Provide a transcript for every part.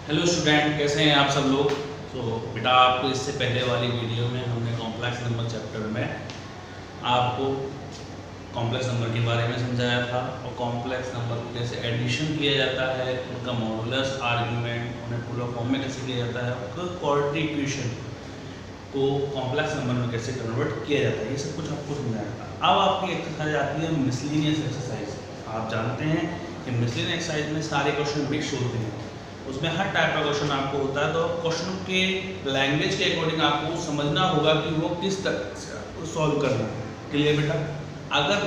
Hello student, कैसे हैं आप सब लोग। तो बेटा, आपको इससे पहले वाली वीडियो में हमने कॉम्प्लेक्स नंबर चैप्टर में आपको कॉम्प्लेक्स नंबर के बारे में समझाया था और कॉम्प्लेक्स नंबर को कैसे एडिशन किया जाता है, उनका मॉडुलस, आर्ग्यूमेंट, उन्हें पूरा फॉर्म में कैसे किया जाता है, उनका क्वाड्रेटिक इक्वेशन को कॉम्प्लेक्स नंबर में कैसे कन्वर्ट किया जाता है, ये सब कुछ आपको समझाया था। अब आपकी एक्सरसाइज आती है मिसलेनियस एक्सरसाइज। आप जानते हैं कि मिसलेनियस एक्सरसाइज में सारे क्वेश्चन मिक्स होते हैं, उसमें हर टाइप का क्वेश्चन आपको होता है। तो क्वेश्चन के लैंग्वेज के अकॉर्डिंग आपको समझना होगा कि वो किस तरह से आपको सॉल्व करना है। क्लियर बेटा? अगर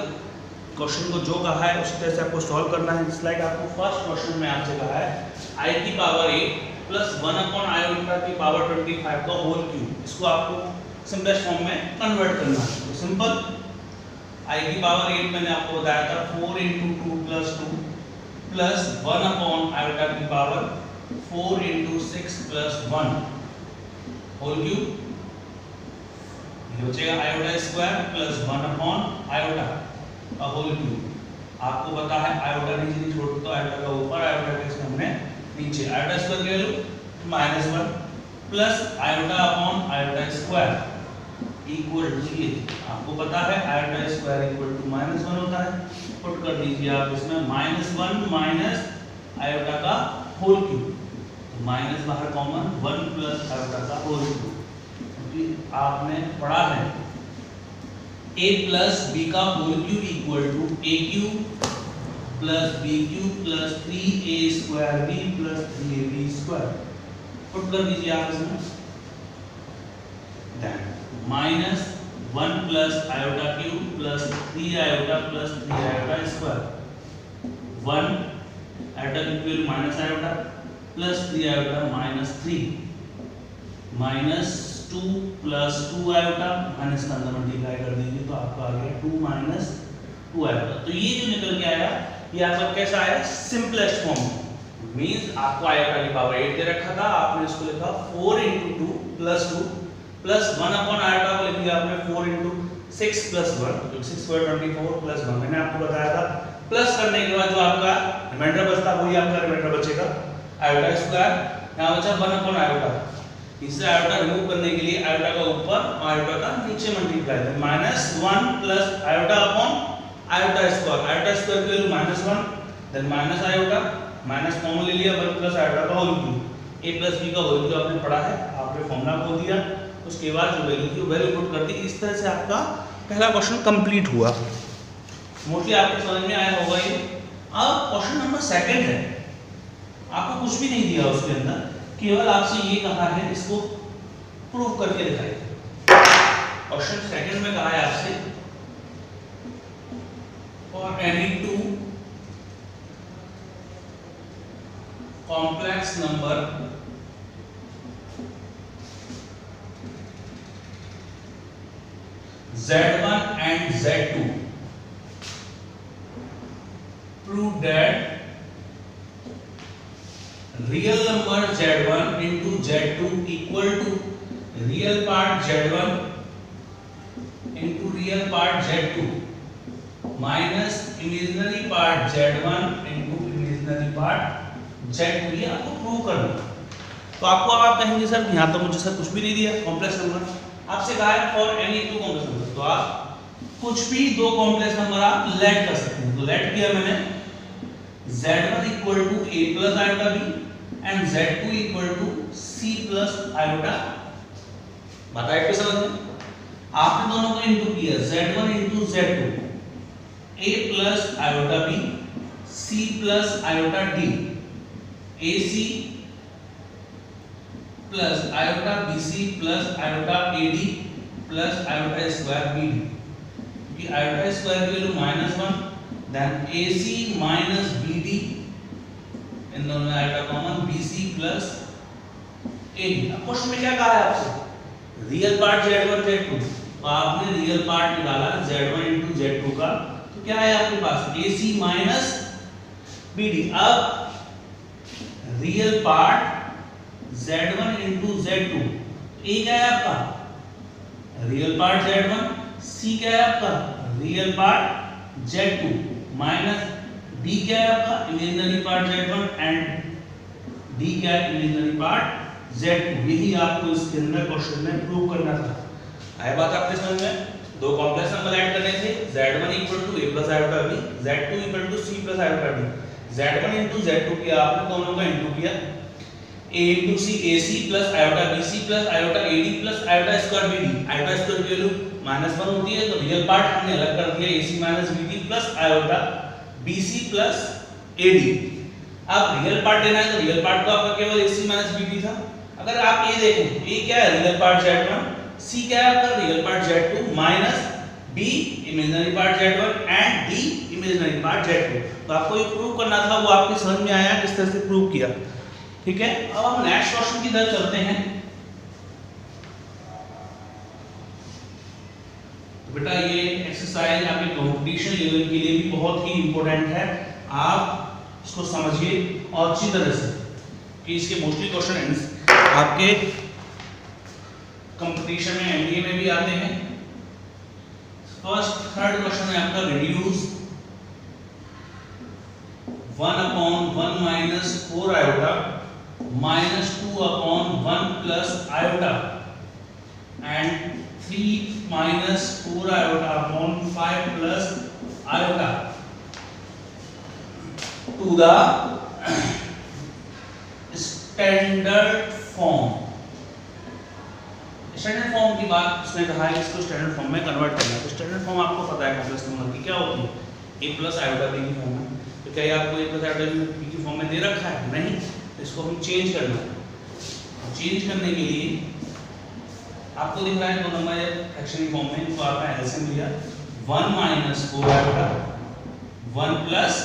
क्वेश्चन को जो कहा है उसी तरह से आपको सॉल्व करना है। जिस लाइक आपको फर्स्ट क्वेश्चन में आपसे कहा है आई की पावर 8 प्लस 1/i की पावर 25 का होल क्यूब, इसको आपको सिंपलेस्ट फॉर्म में कन्वर्ट करना है। तो सिंपल, आई की पावर 8 मैंने आपको बताया था 4 × 2 + 2 प्लस 1/i की पावर 4 × 6 + 1 होल क्यूब, ये बचेगा आयोटा स्क्वायर प्लस 1/i का होल क्यूब। आपको पता है आयोटा नीचे नहीं छोड़ तो आयोटा का ऊपर, आयोटा का इसमें हमने नीचे। आयोटा स्क्वायर ले लो -1 plus iota square equal to, ये आपको पता है आयोटा स्क्वायर इक्वल टू -1 होता है। पुट कर दीजिए आप इसमें -1 माइनस आयोटा का होल क्यूब, तो माइनस बाहर कॉमन, 1 प्लस आयोटा का होल क्यूब। क्योंकि आपने पढ़ा है a प्लस b का whole cube equal to a³ plus b³ plus 3a² b plus 3ab²। Put कर दीजिए आप इसमें, -1 plus iota cube plus 3 iota plus 3 iota square, 1 iota cube minus iota plus 3 iota -3 -2 plus 2 iota minus का अंदर multiply कर दीजिए तो आपका आ गया 2 - 2 आयोटा। तो ये जो निकल के आया ये आपका कैसा आया? Simplest form. मींस आपको आयोटा की पावर 8 दे रखा था, आपने इसको लिखा 4 × 2 + 2 प्लस 1/आयोटा को लिख दिया आपने 4 × 6 + 1, जो 6 × 24 + 1 मैंने आपको बताया था। प्लस करने के बाद जो आपका रिमाइंडर बचता वही आपका रिमाइंडर बचेगा आयोटा स्क्वायर। यहाँ बचा 1/आयोटा, इससे आयोटा रिमूव करने के लिए आयोटा का ऊपर और आयोटा का नीचे मल्टीप्लाई है, -1 plus iota upon iota square. Iota square की value -1, then minus iota, minus common ले लिया, 1 प्लस आयोटा का whole cube. a plus b का होल क्यूब आपने पढ़ा है, आपने फॉर्मूला खोल दिया, उसके बाद जो वैल्यू थी वो वैल्यू पुट कर दी। इस तरह से आपका पहला क्वेश्चन कंप्लीट हुआ। मोस्टली आपको समझ में आया होगा ये। अब क्वेश्चन नंबर सेकंड है, आपको कुछ भी नहीं दिया उसके अंदर, केवल आपसे ये कहा है इसको प्रूव करके दिखाइए। क्वेश्चन सेकंड में कहा है आपसे for any two complex number Z1 and Z2 prove that real number Z1 into Z2 equal to real part Z1 into real part Z2 minus imaginary part Z1 into imaginary part Z2। ये आपको prove करना है। तो आपको आप कहेंगे sir यहाँ तो मुझे सर कुछ भी नहीं दिया कॉम्प्लेक्स नंबर, आपसे कहा है for any two complex number, तो आप कुछ भी दो कॉम्प्लेक्स नंबर आप लेट कर सकते हैं। तो लेट किया मैंने Z1 equal to a plus iota b and Z2 equal to c plus iota. बताइए कैसे समझ में? आपने दोनों को इनटू किया, Z1 into Z2, a plus iota b, c plus iota d, ac plus iota bc plus iota ad plus iota square bd। क्योंकि iota square की value -1, then ac minus bd, इन दोनों में iota common, bc plus ad। अब question में क्या कहा है आपसे? रियल पार्ट Z1 Z2, तो आपने रियल पार्ट निकाला Z1 into Z2 का, तो क्या है आपके पास? ac minus bd। अब real part Z1 into Z2, a क्या है आपका? रियल पार्ट Z1, c क्या है आपका? Real part Z2 minus b क्या है आपका? Imaginary part Z1 and D क्या है इमेजिनरी पार्ट Z2। यही आपको इसके अंदर क्वेश्चन में प्रूव करना था। आया बात आपके समझ में? दो कॉम्प्लेक्स नंबर ऐड करने थे, Z1 equal to a plus iota b, Z2 equal to c plus iota d। Z1 into Z2 किया आपने, दोनों का इनटू किया, a into c ac plus iota bc plus iota ad plus iota square bd। Iota square की value -1 होती है, तो real part हमने अलग कर दिया, ac minus bd plus iota bc plus ad। अब रियल पार्ट लेना है तो रियल पार्ट तो आपका केवल ac माइनस bd था। अगर आप ये देखें, a क्या है रियल पार्ट Z1, c क्या है आपका real part Z2 minus b imaginary part Z1 and d imaginary part Z2। तो आपको ये प्रूव करना था, वो आपकी समझ में आया किस तरह से प्रूव किया। ठीक है, अब हम नेक्स्ट क्वेश्चन की तरफ चलते हैं। तो बेटा ये एक्सरसाइज आपके कंपटीशन लेवल के लिए भी बहुत ही इंपॉर्टेंट है, आप इसको समझिए और अच्छी तरह से कि इसके मोस्टली क्वेश्चन आपके कंपटीशन में एमबीए में भी आते हैं। फर्स्ट थर्ड क्वेश्चन है आपका रिड्यूस 1/1 माइनस 4 आयोटा minus 2/1 plus iota and 3 minus 4 iota upon 5 plus iota to the standard form. Standard form की बात उसने कहा है, इसको स्टैंडर्ड फॉर्म में कन्वर्ट करना है। तो स्टैंडर्ड फॉर्म आपको पता है कॉम्प्लेक्स नंबर की क्या होती है, a प्लस आयोटा b की फॉर्म में। तो क्या ये आपको a प्लस आयोटा b की फॉर्म में दे रखा है? नहीं, तो इसको हम चेंज करना है। चेंज करने के लिए आपको दिख रहा है दो नंबर फ्रैक्शन की फॉर्म में, तो आपने एलसीएम लिया 1 minus 4 iota 1 plus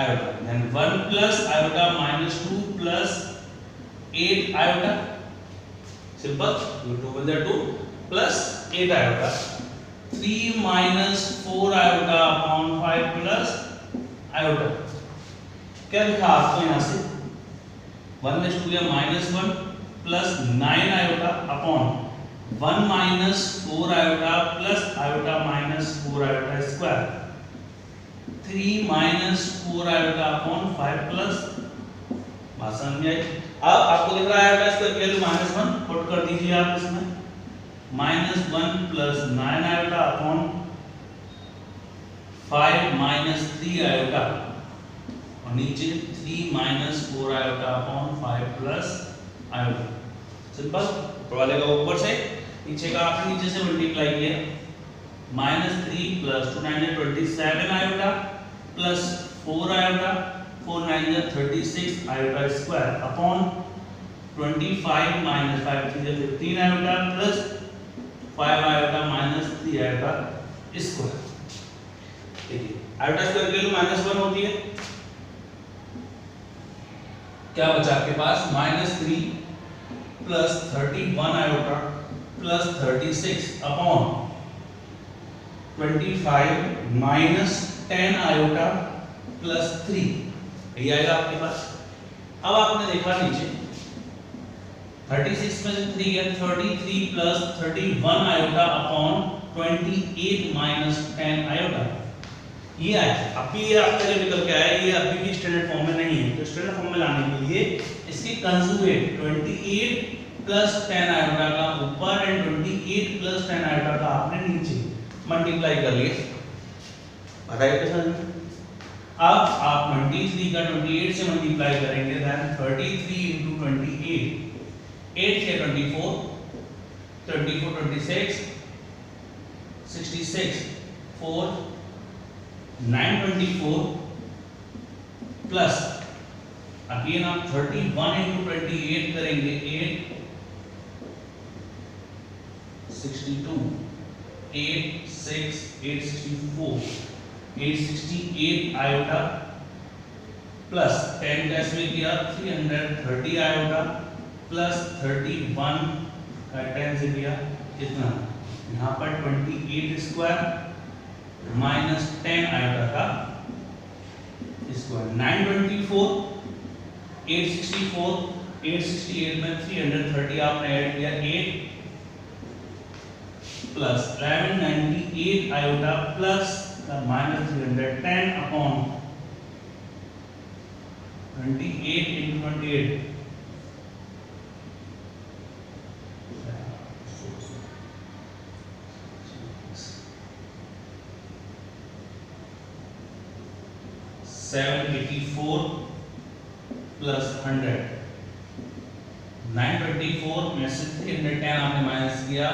iota, then 1 plus iota minus 2 plus 8 iota, simple, you 2 with the 2 plus 8 iota, 3 minus 4 iota upon 5 plus iota। क्या लिखा आपको यहाँ से 1 में 2 या -1 plus 9 iota upon 1 minus 4 iota plus iota minus 4 iota square, 3 minus 4 iota upon 5 plus, बात समझ में आई? अब आपको दिख रहा है आयोटा स्क्वायर की वैल्यू -1, पुट कर दीजिए आप इसमें, -1 plus 9 iota upon 5 minus 3 iota और नीचे 3 minus 4 iota upon 5 plus iota. Simple, ऊपर वाले का ऊपर से, नीचे का आपने नीचे से मल्टीप्लाई किया, -3 plus 2 9 27 iota plus 4 iota 4 9 36 iota square upon 25 minus 5 3 15 iota plus 5 iota minus 3 iota square. देखिए आयोटा स्क्वायर की वैल्यू -1 होती है, क्या बचा आपके पास -3 plus 31 iota plus 36 upon 25 minus 10 iota plus 3, ये आएगा आपके पास। अब आपने देखा नीचे 36 में से 3 गया, 33 plus 31 iota upon 28 minus 10 iota, ये आया। अभी ये आपका जो निकल के आया, ये अभी भी स्टैंडर्ड फॉर्म में नहीं है, तो स्टैंडर्ड फॉर्म में लाने के लिए इसके कंजुगेट 28 प्लस 10 आयोटा का ऊपर एंड 28 प्लस 10 आयोटा का आपने नीचे मल्टीप्लाई कर लिया। बताइए कैसा? अब आप 23 का 28 से मल्टीप्लाई करेंगे, देन 33 into 28, 8 से 24, 24 26, 66, 4, 9 24 प्लस अगेन आप 31 into 28 करेंगे, 8 62, 8 6 864, 868 आयोटा प्लस 10 का इसमें किया 330 आयोटा प्लस 31 का 10 से किया कितना, यहाँ पर 28 स्क्वायर माइनस 10 आयोटा का स्क्वायर, 924 864 868 में 330 आपने ऐड किया 8 plus 1198 iota plus minus 310 upon 28 into 28 784 plus 100 924 में से 310 आपने माइनस किया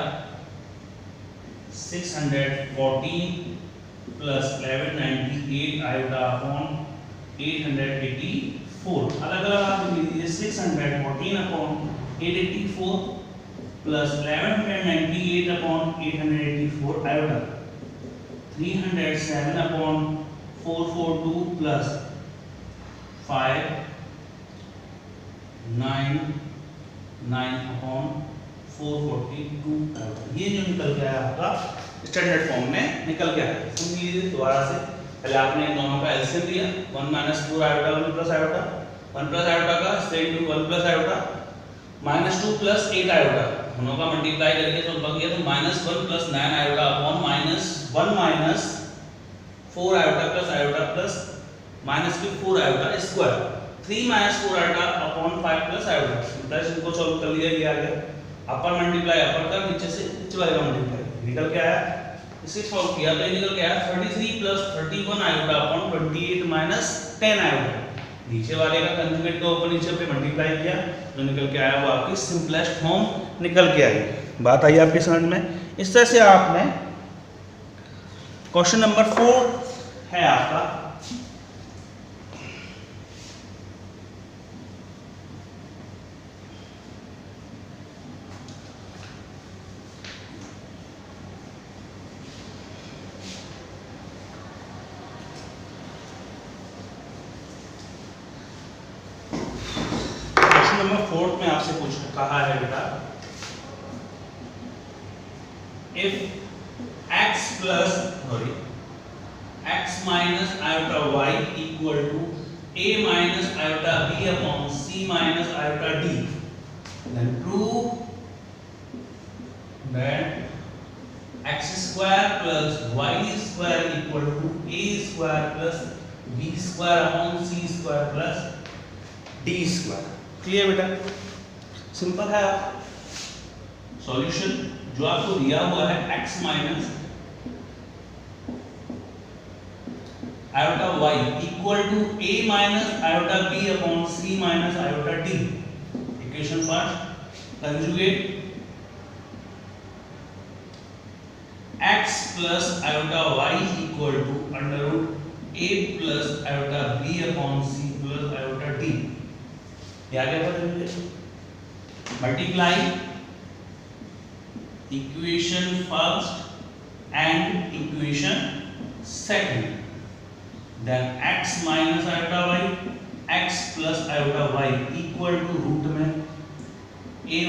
614 plus 1198 आयोटा अपॉन 884 अलग अलग आप लिख लीजिए 614 upon 884 plus 1198 upon 884 iota 307 upon 442 plus 599 upon 442 ये जो निकल गया है आपका स्टैंडर्ड फॉर्म में निकल गया है। समझिए दोबारा से पहले आपने दोनों का एलसीएम लिया 1 minus 4 iota 1 plus iota 1 plus iota का same to 1 plus iota minus 2 plus 8 iota दोनों का मल्टीप्लाई करके जो बन गया तो minus 1 plus 9 iota upon minus 1 minus 4 iota plus minus के 4 iota square 3 minus 4 iota upon 5 plus iota plus इनको सॉल्व कर लिया ये आ गया अपर मल्टीप्लाई अपर का नीचे से नीचे वाले का मल्टीप्लाई निकल के आया इसे सॉल्व किया तो ये निकल के आया 33 plus 31 iota upon 28 minus 10 iota नीचे वाले का कंजुगेट को ऊपर नीचे पे मल्टीप्लाई किया जो निकल के आया वो आपकी सिंपलेस्ट फॉर्म निकल के आई। बात आई आपकी समझ में। इस तरह से आपने क्वेश्चन नंबर 4 है आपका नंबर 4 में आपसे पूछ कहा है बेटा if x plus x minus iota y equal to a minus iota b upon c minus iota d then prove that x square plus y square equal to a square plus b square upon c square plus d square। Clear बेटा simple है। Solution जो आपको दिया हुआ है x minus iota y equal to a minus iota b upon c minus iota d। Equation first conjugate x plus iota y equal to under root a plus iota b upon c plus iota d। आगे बढ़ेंगे multiply equation first and equation second then x minus iota y x plus iota y equal to root में a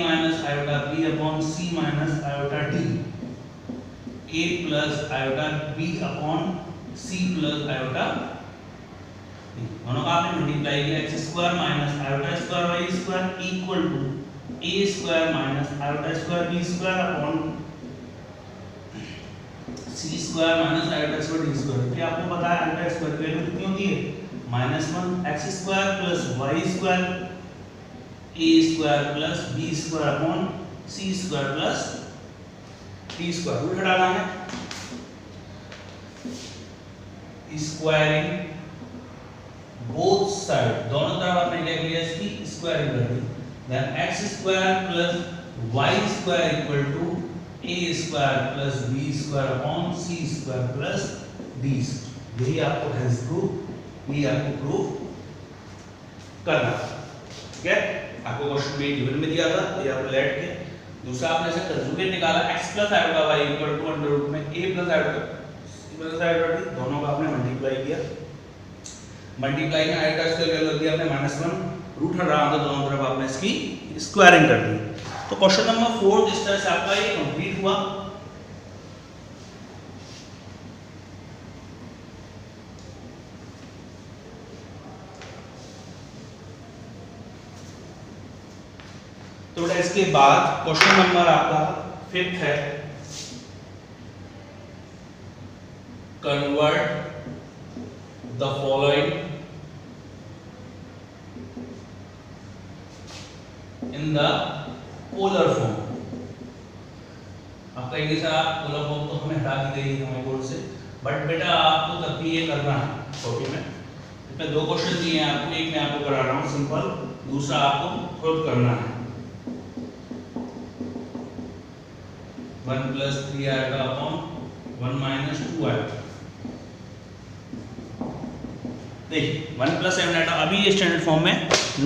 minus iota b upon c minus iota d a plus iota b upon c plus iota दोनों का आपने multiply किया x square minus iota square y square equal to a square minus iota square b square upon c square minus iota square d square. क्या आपको पता है iota square की value कितनी होती है -1 x square plus y square a square plus b square upon c square plus d square. Root हटाना है स्क्वायरिंग बोथ साइड दोनों तरफ आपने क्या किया इसकी स्क्वायरिंग कर दी then x square plus y square equal to a square plus b square upon c square plus d। यही आपको हेंस प्रूफ ये आपको प्रूफ करना ठीक है। आपको क्वेश्चन में गिवन में दिया था ये आपको लेट के दूसरा आपने ऐसे कंजुगेट निकाला x plus iota y equal to under root में a plus iota c plus iota d दोनों का आपने मल्टीप्लाई किया मल्टीप्लाई में आयोटा स्क्वायर कर दिया आपने -1 रूट हटा रहा था दोनों तरफ आपने इसकी स्क्वायरिंग कर दी। तो क्वेश्चन नंबर 4 इस तरह से आपका ये कंप्लीट हुआ। तो बेटा इसके बाद क्वेश्चन नंबर आपका 5th है convert the following in the polar form. आप कहेंगे सर आप पोलर फॉर्म तो हमें हटा दी गई है हमारे बोर्ड से, बट बेटा आपको तब भी ये करना है कॉपी में। इसमें दो क्वेश्चन दिए हैं आपको, एक मैं आपको करा रहा हूँ सिंपल, दूसरा आपको खुद करना है। 1 + 3 आएगा अपॉन 1 - 2 आएगा। देखिए 1 + 7 आएगा, अभी ये स्टैंडर्ड फॉर्म में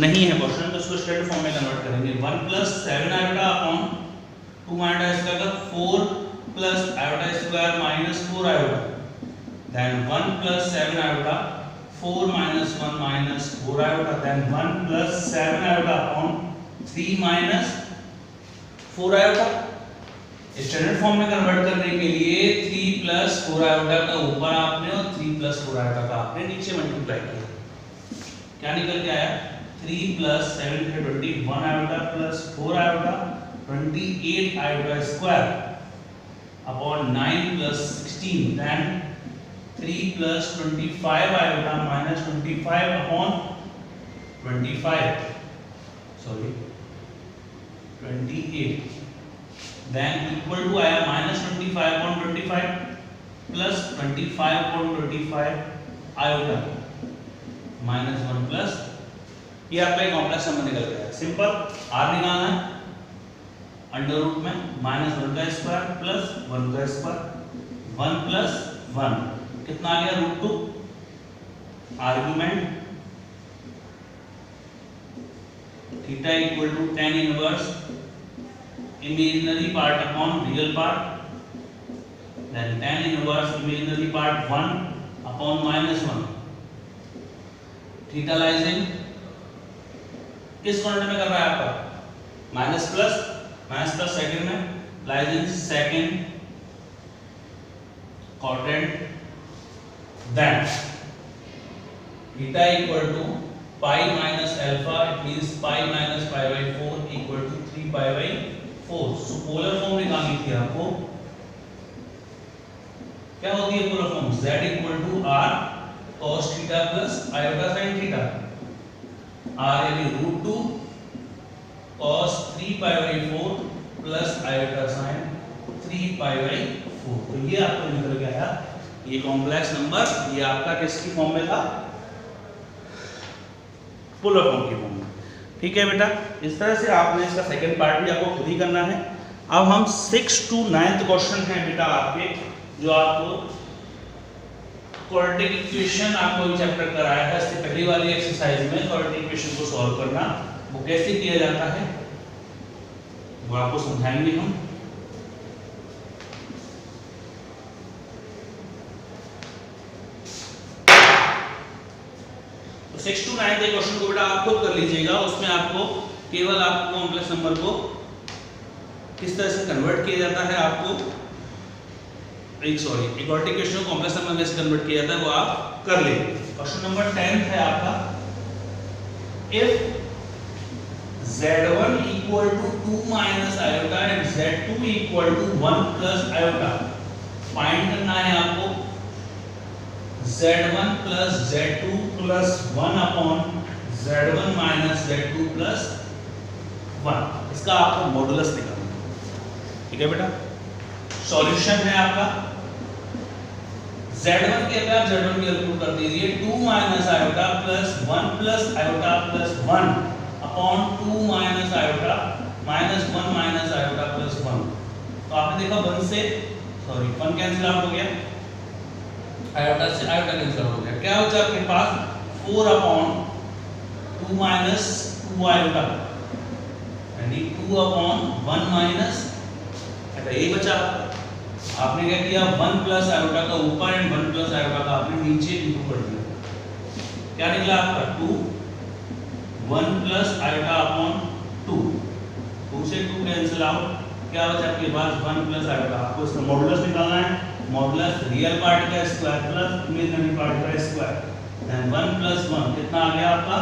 नहीं है क्वेश्चन, तो इसको स्टैंडर्ड फॉर्म में कन्वर्ट करेंगे। 1 + 7 आएगा अपॉन 2 आयोटा स्क्वायर का 4 + iota square - 4 iota, then 1 + 7 iota 4 - 1 - 4 iota, then 1 + 7 iota upon 3 - 4 iota. Standard form में कन्वर्ट करने के लिए 3 + 4 आयोटा का ऊपर आपने और 3 + 4 आयोटा का आपने नीचे मल्टीप्लाई किया, क्या निकल के आया 3 + 7 = 21 iota + 4 iota 28 iota square upon 9 + 16, then 3 + 25 iota -25 upon 28 then equal to आया -25/25 plus 25/25 आयोटा -1 प्लस ये आपका कॉम्प्लेक्स नंबर निकल गया। सिंपल r निकालना है अंडर रूट में -1 का स्क्वायर प्लस 1 का स्क्वायर 1 + 1 कितना आ गया √2 argument theta equal to tan inverse imaginary part upon real part, then tan inverse imaginary part 1 upon -1, theta lies in किस क्वाड्रेंट में कर रहा है आपका माइनस प्लस सेकंड में lies in second quadrant, then theta equal to pi minus alpha, it means pi minus pi by 4 equal to 3 pi by 4। So polar form निकालनी थी आपको, क्या होती है polar form z = r cos theta plus iota sin theta, r यानी √2 cos 3 pi by 4 plus iota sin 3 pi by 4। तो ये आपको निकल के आया ये कॉम्प्लेक्स नंबर, ये आपका किसकी फॉर्म में था पोलर फॉर्म की फॉर्म में। ठीक है बेटा, इस तरह से आपने इसका सेकंड पार्ट भी आपको खुद ही करना है। अब हम 6 to 9th क्वेश्चन हैं बेटा आपके, जो आपको क्वाड्रेटिक इक्वेशन आपको भी चैप्टर कराया था इससे पहली वाली एक्सरसाइज में, क्वाड्रेटिक इक्वेशन को सॉल्व करना वो कैसे किया जाता है वो आपको समझाएंगे हम। तो 6 to 9 के क्वेश्चन को बेटा आप खुद कर लीजिएगा, उसमें आपको केवल आपको कॉम्प्लेक्स नंबर को किस तरह से कन्वर्ट किया जाता है आपको क्वाड्रेटिक इक्वेशन को कॉम्प्लेक्स नंबर में से कन्वर्ट किया जाता है वो आप कर लेंगे। क्वेश्चन नंबर 10 है आपका, if z1 = 2 - iota and z2 = 1 + iota, find करना है आपको z1 + z2 + 1 upon z1 - z2 + 1, इसका आपको मॉडुलस निकालना है। ठीक है बेटा, सॉल्यूशन है आपका z1 के लिए आप z1 कैलकुलेट कर दीजिए 2 - iota + 1 + iota + 1 upon 2 - iota - 1 - iota + 1। तो आपने देखा 1 कैंसिल आउट हो गया, आयोटा से आयोटा कैंसिल हो गया, क्या बचा आपके पास 4 अपॉन 2 - 2 आयोटा यानी 2 अपॉन 1 माइनस आयोटा, यही बचा। आपने क्या किया 1 + आयोटा का ऊपर एंड 1 + आयोटा का आपने नीचे इंटू कर दिया, क्या निकला आपका 2 1 + आयोटा अपॉन 2, 2 से 2 कैंसिल आउट, क्या बचा आपके पास 1 + आयोटा। आपको इसका मॉडुलस निकालना है, मॉडुलस रियल पार्ट का स्क्वायर प्लस इमेजिनरी पार्ट का स्क्वायर, देन 1 + 1 कितना आ गया आपका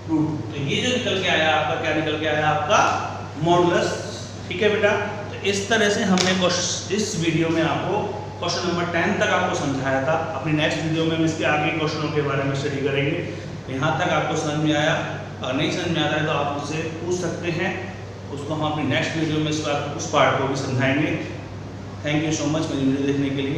√2। तो ये जो निकल के आया आपका, क्या निकल के आया आपका मॉडुलस। ठीक है बेटा, तो इस तरह से हमने इस वीडियो में आपको क्वेश्चन नंबर 10 तक आपको समझाया था। अपनी नेक्स्ट वीडियो में हम इसके आगे क्वेश्चनों के बारे में स्टडी करेंगे। यहाँ तक आपको समझ में आया? अगर नहीं समझ में आता है तो आप मुझसे पूछ सकते हैं, उसको हम अपनी नेक्स्ट वीडियो में उस पार्ट को भी समझाएंगे। थैंक यू सो मच मेरी वीडियो देखने के लिए।